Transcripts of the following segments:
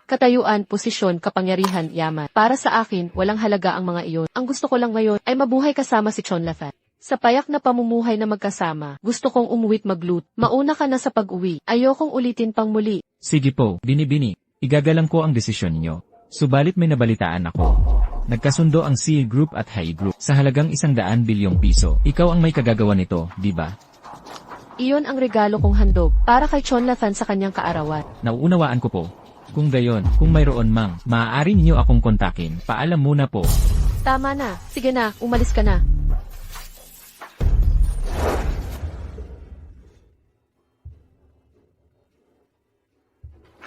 Katayuan, posisyon, kapangyarihan, yaman. Para sa akin, walang halaga ang mga iyon. Ang gusto ko lang ngayon ay mabuhay kasama si Chonlathan. Sa payak na pamumuhay na magkasama, gusto kong umuwi't maglut. Mauna ka na sa pag-uwi. Ayokong ulitin pang muli. Sige po, Binibini. Igagalang ko ang desisyon niyo. Subalit may nabalitaan ako. Nagkasundo ang Sea Group at High Group sa halagang 100 bilyong piso. Ikaw ang may kagagawa nito, di ba? Iyon ang regalo kong handog para kay Chonlathan sa kanyang kaarawan. Nauunawaan ko po. Kung gayon, kung mayroon mang, maaari ninyo akong kontakin. Paalam muna po. Tama na. Sige na, umalis ka na.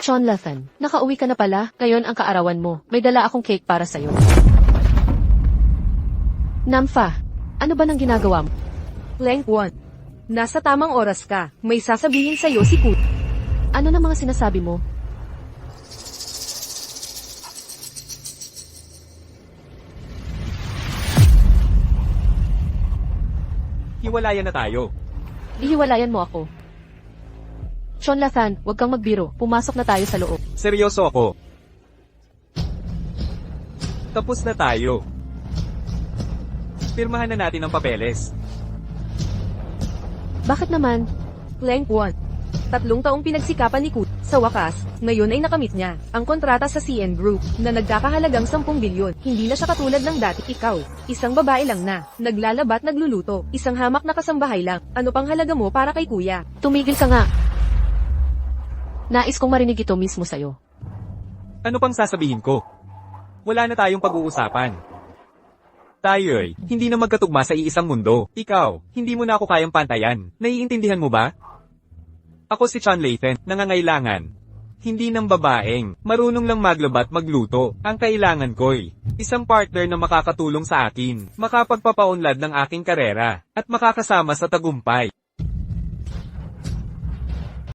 Chonlathan, nakauwi ka na pala. Ngayon ang kaarawan mo. May dala akong cake para sa'yo. Namfa, ano ba nang ginagawa mo? Length 1. Nasa tamang oras ka. May sasabihin sa'yo si Kut. Ano na mga sinasabi mo? Hiwalayan na tayo. Ihiwalayan mo ako. Chonlathan, huwag kang magbiro. Pumasok na tayo sa loob. Seryoso ako. Tapos na tayo. Pirmahan na natin ang papeles. Bakit naman? Length 1. 3 taong pinagsikapan ni Kut. Sa wakas, ngayon ay nakamit niya ang kontrata sa CN Group na nagkakahalagang 10 bilyon. Hindi na siya katulad ng dati. Ikaw, isang babae lang na, naglalabat nagluluto, isang hamak na kasambahay lang. Ano pang halaga mo para kay kuya? Tumigil ka nga. Nais kong marinig ito mismo sa'yo. Ano pang sasabihin ko? Wala na tayong pag-uusapan. Tayo'y hindi na magkatugma sa iisang mundo. Ikaw, hindi mo na ako kayang pantayan. Naiintindihan mo ba? Ako si Chonlathan, nangangailangan. Hindi ng babaeng, marunong lang maglabat magluto. Ang kailangan ko'y isang partner na makakatulong sa akin, makapagpapaunlad ng aking karera, at makakasama sa tagumpay.